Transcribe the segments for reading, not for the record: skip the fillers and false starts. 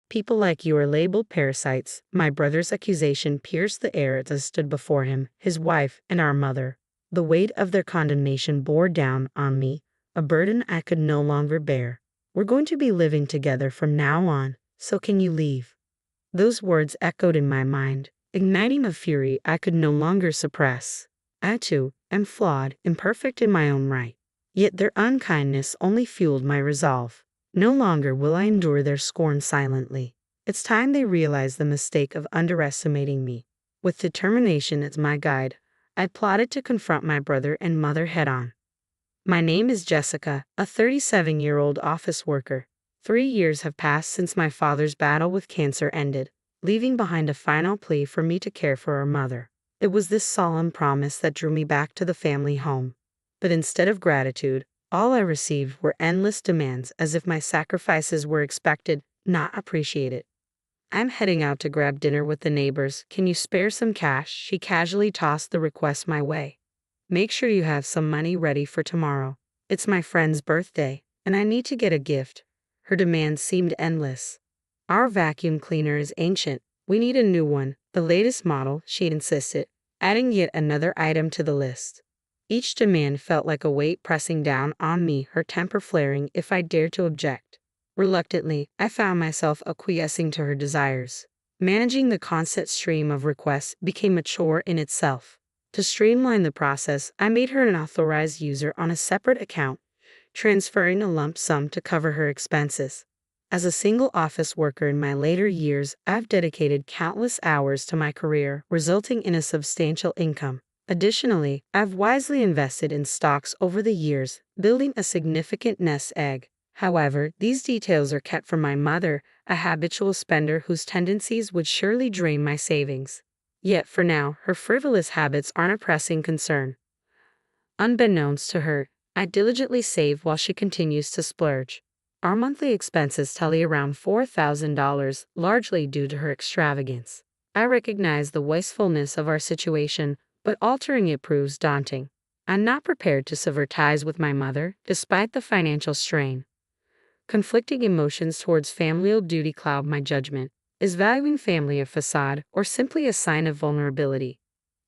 People like you are labeled parasites. My brother's accusation pierced the air as I stood before him, his wife, and our mother. The weight of their condemnation bore down on me, a burden I could no longer bear. We're going to be living together from now on, so can you leave? Those words echoed in my mind, igniting a fury I could no longer suppress. I, too, am flawed, imperfect in my own right. Yet their unkindness only fueled my resolve. No longer will I endure their scorn silently. It's time they realized the mistake of underestimating me. With determination as my guide, I plotted to confront my brother and mother head-on. My name is Jessica, a 37-year-old office worker. 3 years have passed since my father's battle with cancer ended, leaving behind a final plea for me to care for our mother. It was this solemn promise that drew me back to the family home. But instead of gratitude, all I received were endless demands, as if my sacrifices were expected, not appreciated. I'm heading out to grab dinner with the neighbors. Can you spare some cash? She casually tossed the request my way. Make sure you have some money ready for tomorrow. It's my friend's birthday, and I need to get a gift. Her demands seemed endless. Our vacuum cleaner is ancient. We need a new one, the latest model, she insisted, adding yet another item to the list. Each demand felt like a weight pressing down on me, her temper flaring if I dared to object. Reluctantly, I found myself acquiescing to her desires. Managing the constant stream of requests became a chore in itself. To streamline the process, I made her an authorized user on a separate account, transferring a lump sum to cover her expenses. As a single office worker in my later years, I've dedicated countless hours to my career, resulting in a substantial income. Additionally, I've wisely invested in stocks over the years, building a significant nest egg. However, these details are kept from my mother, a habitual spender whose tendencies would surely drain my savings. Yet for now, her frivolous habits aren't a pressing concern. Unbeknownst to her, I diligently save while she continues to splurge. Our monthly expenses tally around $4,000, largely due to her extravagance. I recognize the wastefulness of our situation, but altering it proves daunting. I'm not prepared to sever ties with my mother, despite the financial strain. Conflicting emotions towards familial duty cloud my judgment. Is valuing family a facade, or simply a sign of vulnerability?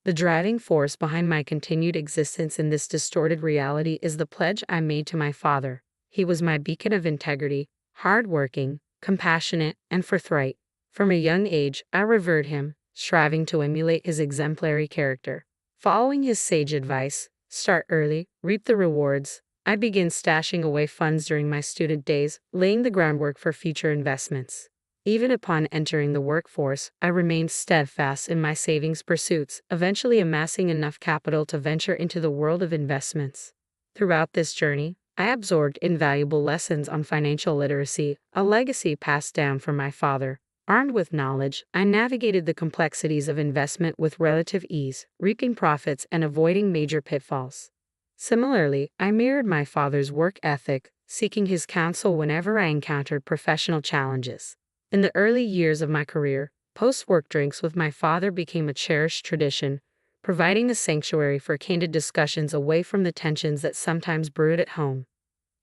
The driving force behind my continued existence in this distorted reality is the pledge I made to my father. He was my beacon of integrity, hard-working, compassionate, and forthright. From a young age, I revered him, striving to emulate his exemplary character. Following his sage advice, start early, reap the rewards, I began stashing away funds during my student days, laying the groundwork for future investments. Even upon entering the workforce, I remained steadfast in my savings pursuits, eventually amassing enough capital to venture into the world of investments. Throughout this journey, I absorbed invaluable lessons on financial literacy, a legacy passed down from my father. Armed with knowledge, I navigated the complexities of investment with relative ease, reaping profits and avoiding major pitfalls. Similarly, I mirrored my father's work ethic, seeking his counsel whenever I encountered professional challenges. In the early years of my career, post-work drinks with my father became a cherished tradition, providing a sanctuary for candid discussions away from the tensions that sometimes brewed at home.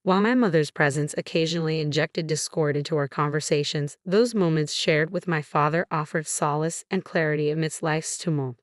While my mother's presence occasionally injected discord into our conversations, those moments shared with my father offered solace and clarity amidst life's tumult.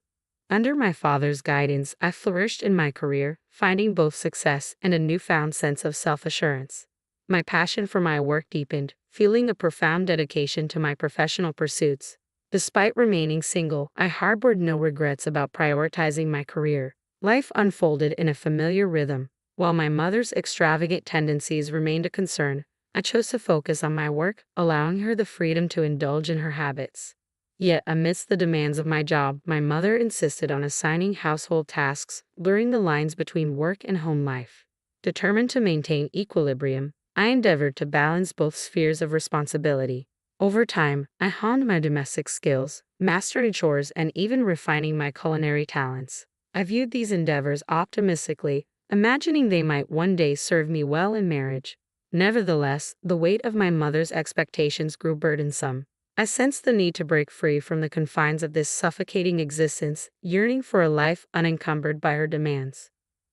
Under my father's guidance, I flourished in my career, finding both success and a newfound sense of self-assurance. My passion for my work deepened, feeling a profound dedication to my professional pursuits. Despite remaining single, I harbored no regrets about prioritizing my career. Life unfolded in a familiar rhythm. While my mother's extravagant tendencies remained a concern, I chose to focus on my work, allowing her the freedom to indulge in her habits. Yet, amidst the demands of my job, my mother insisted on assigning household tasks, blurring the lines between work and home life. Determined to maintain equilibrium, I endeavored to balance both spheres of responsibility. Over time, I honed my domestic skills, mastering chores, and even refining my culinary talents. I viewed these endeavors optimistically, imagining they might one day serve me well in marriage. Nevertheless, the weight of my mother's expectations grew burdensome. I sensed the need to break free from the confines of this suffocating existence, yearning for a life unencumbered by her demands.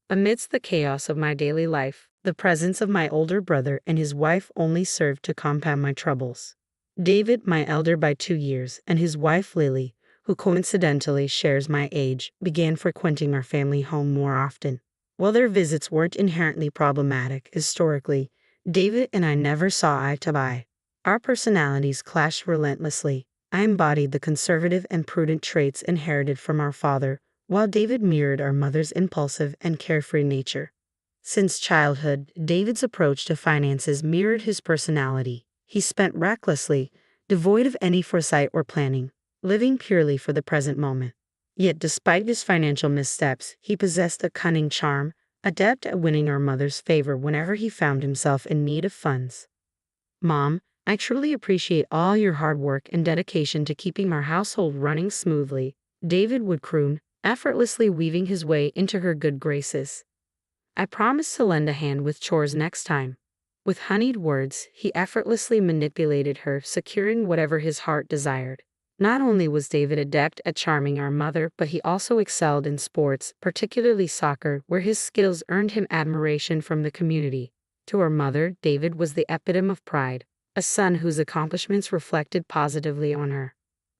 Amidst the chaos of my daily life, the presence of my older brother and his wife only served to compound my troubles. David, my elder by 2 years, and his wife Lily, who coincidentally shares my age, began frequenting our family home more often. While their visits weren't inherently problematic historically, David and I never saw eye to eye. Our personalities clashed relentlessly. I embodied the conservative and prudent traits inherited from our father, while David mirrored our mother's impulsive and carefree nature. Since childhood, David's approach to finances mirrored his personality. He spent recklessly, devoid of any foresight or planning, living purely for the present moment. Yet despite his financial missteps, he possessed a cunning charm, adept at winning our mother's favor whenever he found himself in need of funds. "Mom, I truly appreciate all your hard work and dedication to keeping our household running smoothly," David would croon, effortlessly weaving his way into her good graces. "I promise to lend a hand with chores next time." With honeyed words, he effortlessly manipulated her, securing whatever his heart desired. Not only was David adept at charming our mother, but he also excelled in sports, particularly soccer, where his skills earned him admiration from the community. To our mother, David was the epitome of pride, a son whose accomplishments reflected positively on her.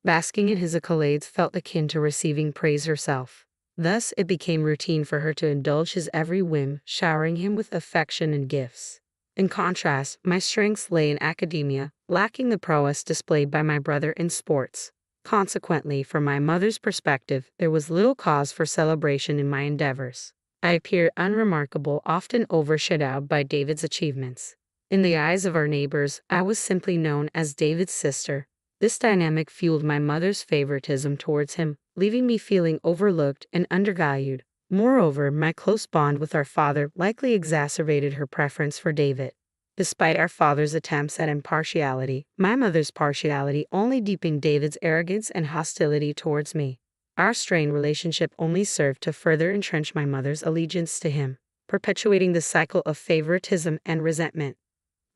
Basking in his accolades felt akin to receiving praise herself. Thus, it became routine for her to indulge his every whim, showering him with affection and gifts. In contrast, my strengths lay in academia, lacking the prowess displayed by my brother in sports. Consequently, from my mother's perspective, there was little cause for celebration in my endeavors. I appeared unremarkable, often overshadowed by David's achievements. In the eyes of our neighbors, I was simply known as David's sister. This dynamic fueled my mother's favoritism towards him, leaving me feeling overlooked and undervalued. Moreover, my close bond with our father likely exacerbated her preference for David. Despite our father's attempts at impartiality, my mother's partiality only deepened David's arrogance and hostility towards me. Our strained relationship only served to further entrench my mother's allegiance to him, perpetuating the cycle of favoritism and resentment.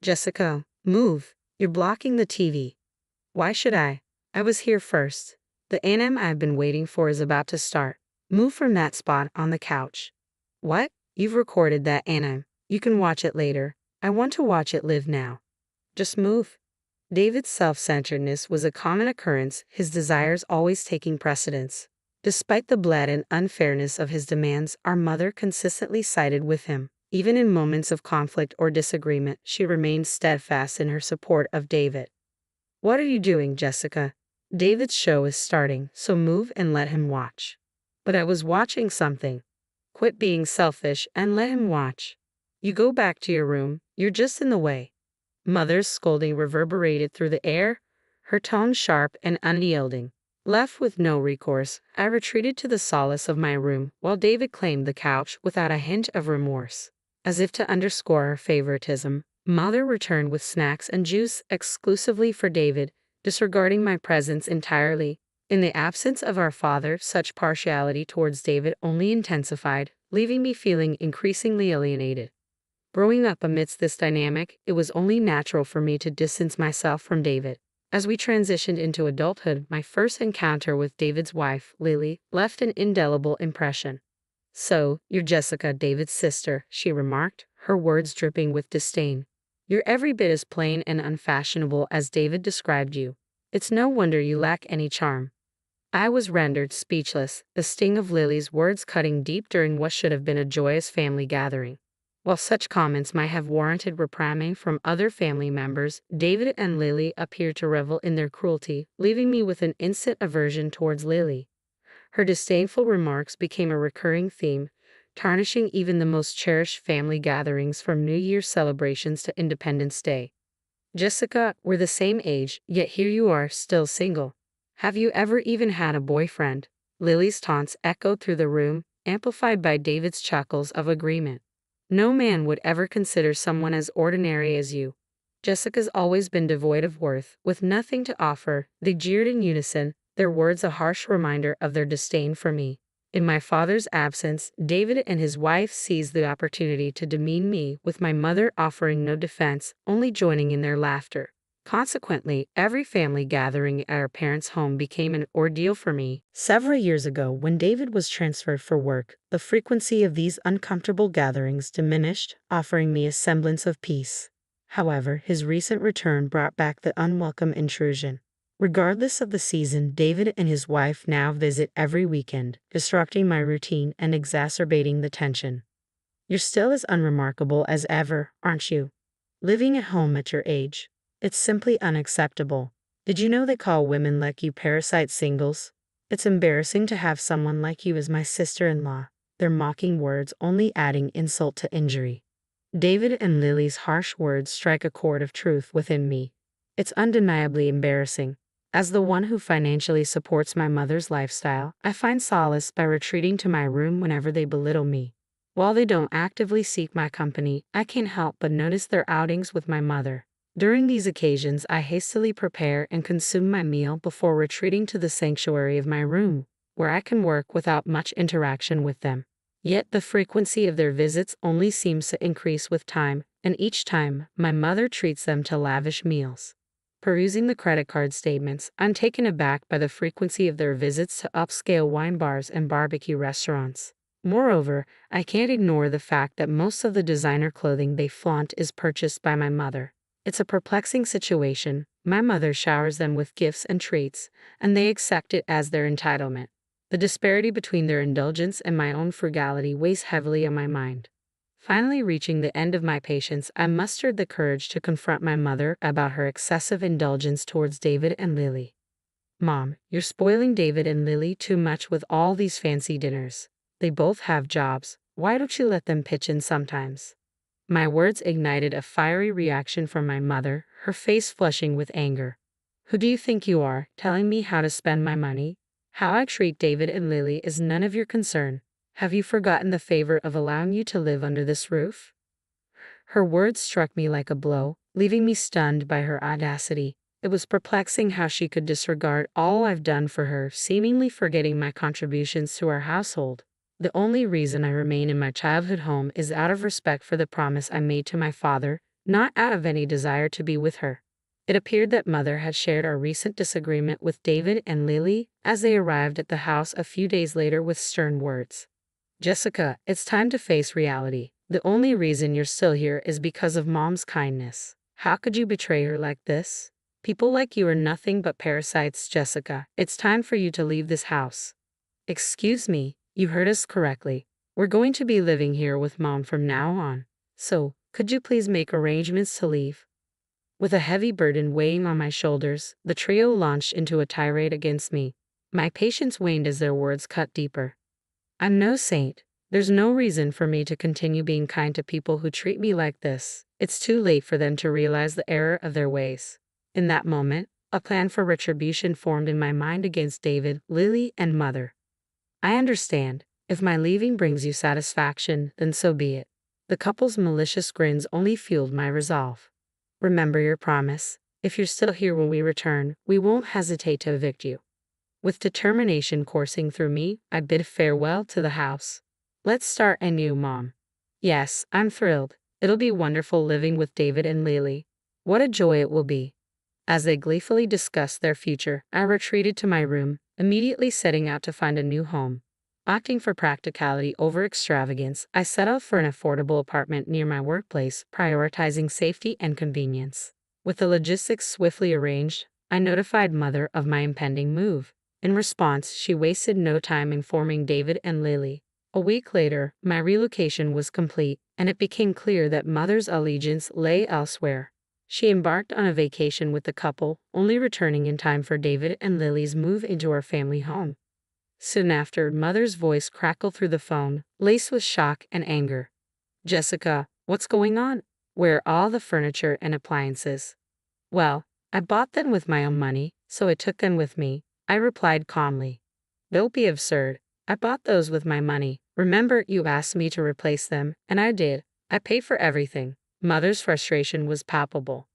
"Jessica, move. You're blocking the TV." "Why should I? I was here first. The anime I've been waiting for is about to start. Move from that spot on the couch." "What? You've recorded that anime. You can watch it later. I want to watch it live now." "Just move." David's self-centeredness was a common occurrence, his desires always taking precedence. Despite the blatant unfairness of his demands, our mother consistently sided with him. Even in moments of conflict or disagreement, she remained steadfast in her support of David. "What are you doing, Jessica? David's show is starting, so move and let him watch." "But I was watching something." "Quit being selfish and let him watch." "You go back to your room, you're just in the way." Mother's scolding reverberated through the air, her tone sharp and unyielding. Left with no recourse, I retreated to the solace of my room, while David claimed the couch without a hint of remorse. As if to underscore her favoritism, Mother returned with snacks and juice exclusively for David, disregarding my presence entirely. In the absence of our father, such partiality towards David only intensified, leaving me feeling increasingly alienated. Growing up amidst this dynamic, it was only natural for me to distance myself from David. As we transitioned into adulthood, my first encounter with David's wife, Lily, left an indelible impression. "So, you're Jessica, David's sister," she remarked, her words dripping with disdain. "You're every bit as plain and unfashionable as David described you. It's no wonder you lack any charm." I was rendered speechless, the sting of Lily's words cutting deep during what should have been a joyous family gathering. While such comments might have warranted reprimand from other family members, David and Lily appeared to revel in their cruelty, leaving me with an instant aversion towards Lily. Her disdainful remarks became a recurring theme, tarnishing even the most cherished family gatherings from New Year's celebrations to Independence Day. "Jessica, we're the same age, yet here you are, still single. Have you ever even had a boyfriend?" Lily's taunts echoed through the room, amplified by David's chuckles of agreement. "No man would ever consider someone as ordinary as you. Jessica's always been devoid of worth, with nothing to offer," they jeered in unison, their words a harsh reminder of their disdain for me. In my father's absence, David and his wife seized the opportunity to demean me, with my mother offering no defense, only joining in their laughter. Consequently, every family gathering at our parents' home became an ordeal for me. Several years ago, when David was transferred for work, the frequency of these uncomfortable gatherings diminished, offering me a semblance of peace. However, his recent return brought back the unwelcome intrusion. Regardless of the season, David and his wife now visit every weekend, disrupting my routine and exacerbating the tension. You're still as unremarkable as ever, aren't you? Living at home at your age. It's simply unacceptable. Did you know they call women like you parasite singles? It's embarrassing to have someone like you as my sister-in-law. Their mocking words only adding insult to injury. David and Lily's harsh words strike a chord of truth within me. It's undeniably embarrassing. As the one who financially supports my mother's lifestyle, I find solace by retreating to my room whenever they belittle me. While they don't actively seek my company, I can't help but notice their outings with my mother. During these occasions, I hastily prepare and consume my meal before retreating to the sanctuary of my room, where I can work without much interaction with them. Yet the frequency of their visits only seems to increase with time, and each time, my mother treats them to lavish meals. Perusing the credit card statements, I'm taken aback by the frequency of their visits to upscale wine bars and barbecue restaurants. Moreover, I can't ignore the fact that most of the designer clothing they flaunt is purchased by my mother. It's a perplexing situation. My mother showers them with gifts and treats, and they accept it as their entitlement. The disparity between their indulgence and my own frugality weighs heavily on my mind. Finally reaching the end of my patience, I mustered the courage to confront my mother about her excessive indulgence towards David and Lily. Mom, you're spoiling David and Lily too much with all these fancy dinners. They both have jobs. Why don't you let them pitch in sometimes? My words ignited a fiery reaction from my mother, her face flushing with anger. Who do you think you are, telling me how to spend my money? How I treat David and Lily is none of your concern. Have you forgotten the favor of allowing you to live under this roof? Her words struck me like a blow, leaving me stunned by her audacity. It was perplexing how she could disregard all I've done for her, seemingly forgetting my contributions to our household. The only reason I remain in my childhood home is out of respect for the promise I made to my father, not out of any desire to be with her. It appeared that Mother had shared our recent disagreement with David and Lily as they arrived at the house a few days later with stern words. Jessica, it's time to face reality. The only reason you're still here is because of Mom's kindness. How could you betray her like this? People like you are nothing but parasites, Jessica. It's time for you to leave this house. Excuse me, you heard us correctly. We're going to be living here with Mom from now on. So, could you please make arrangements to leave? With a heavy burden weighing on my shoulders, the trio launched into a tirade against me. My patience waned as their words cut deeper. I'm no saint. There's no reason for me to continue being kind to people who treat me like this. It's too late for them to realize the error of their ways. In that moment, a plan for retribution formed in my mind against David, Lily, and Mother. I understand. If my leaving brings you satisfaction, then so be it. The couple's malicious grins only fueled my resolve. Remember your promise. If you're still here when we return, we won't hesitate to evict you. With determination coursing through me, I bid farewell to the house. Let's start anew, Mom. Yes, I'm thrilled. It'll be wonderful living with David and Lily. What a joy it will be. As they gleefully discussed their future, I retreated to my room, immediately setting out to find a new home. Opting for practicality over extravagance, I settled for an affordable apartment near my workplace, prioritizing safety and convenience. With the logistics swiftly arranged, I notified Mother of my impending move. In response, she wasted no time informing David and Lily. A week later, my relocation was complete, and it became clear that Mother's allegiance lay elsewhere. She embarked on a vacation with the couple, only returning in time for David and Lily's move into our family home. Soon after, Mother's voice crackled through the phone, laced with shock and anger. Jessica, what's going on? Where are all the furniture and appliances? Well, I bought them with my own money, so I took them with me, I replied calmly. Don't be absurd. I bought those with my money. Remember, you asked me to replace them, and I did. I paid for everything. Mother's frustration was palpable.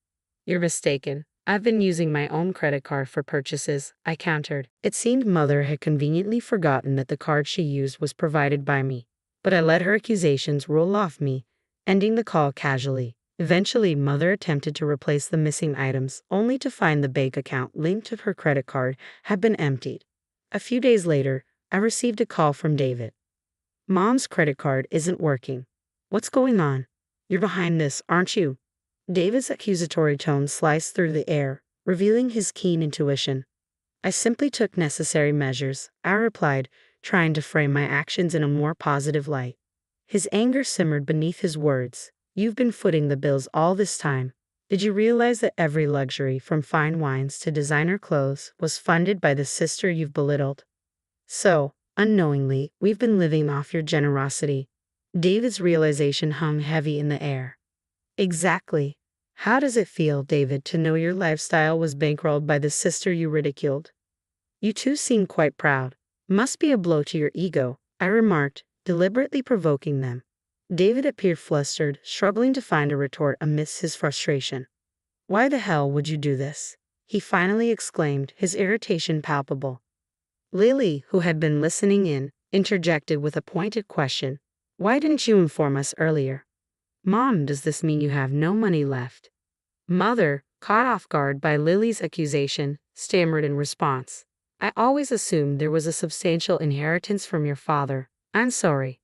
You're mistaken. I've been using my own credit card for purchases, I countered. It seemed Mother had conveniently forgotten that the card she used was provided by me. But I let her accusations roll off me, ending the call casually. Eventually, Mother attempted to replace the missing items, only to find the bank account linked to her credit card had been emptied. A few days later, I received a call from David. Mom's credit card isn't working. What's going on? You're behind this, aren't you? David's accusatory tone sliced through the air, revealing his keen intuition. I simply took necessary measures, I replied, trying to frame my actions in a more positive light. His anger simmered beneath his words. You've been footing the bills all this time. Did you realize that every luxury, from fine wines to designer clothes, was funded by the sister you've belittled? So, unknowingly, we've been living off your generosity. David's realization hung heavy in the air. Exactly. How does it feel, David, to know your lifestyle was bankrolled by the sister you ridiculed? You two seem quite proud. Must be a blow to your ego, I remarked, deliberately provoking them. David appeared flustered, struggling to find a retort amidst his frustration. Why the hell would you do this? He finally exclaimed, his irritation palpable. Lily, who had been listening in, interjected with a pointed question. Why didn't you inform us earlier? Mom, does this mean you have no money left? Mother, caught off guard by Lily's accusation, stammered in response. I always assumed there was a substantial inheritance from your father. I'm sorry.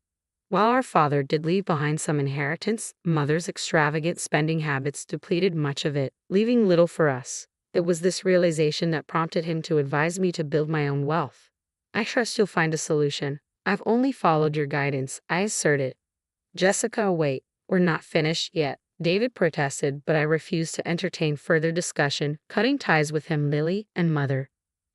While our father did leave behind some inheritance, Mother's extravagant spending habits depleted much of it, leaving little for us. It was this realization that prompted him to advise me to build my own wealth. I trust you'll find a solution. I've only followed your guidance, I asserted. Jessica, wait, we're not finished yet, David protested, but I refused to entertain further discussion, cutting ties with him, Lily and Mother.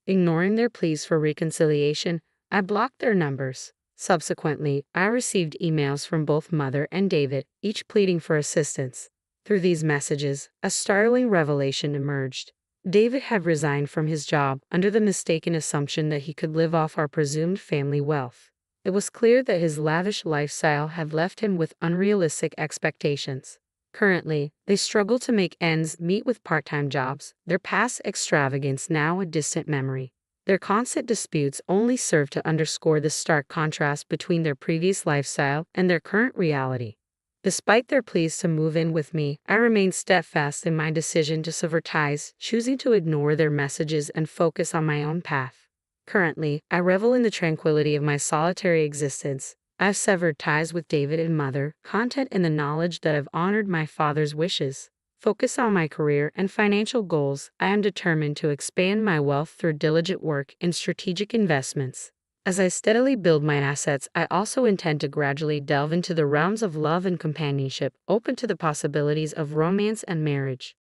Ignoring their pleas for reconciliation, I blocked their numbers. Subsequently, I received emails from both Mother and David, each pleading for assistance. Through these messages, a startling revelation emerged. David had resigned from his job under the mistaken assumption that he could live off our presumed family wealth. It was clear that his lavish lifestyle had left him with unrealistic expectations. Currently, they struggle to make ends meet with part-time jobs, their past extravagance now a distant memory. Their constant disputes only serve to underscore the stark contrast between their previous lifestyle and their current reality. Despite their pleas to move in with me, I remained steadfast in my decision to sever ties, choosing to ignore their messages and focus on my own path. Currently, I revel in the tranquility of my solitary existence. I've severed ties with David and Mother, content in the knowledge that I've honored my father's wishes. Focused on my career and financial goals, I am determined to expand my wealth through diligent work and strategic investments. As I steadily build my assets, I also intend to gradually delve into the realms of love and companionship, open to the possibilities of romance and marriage.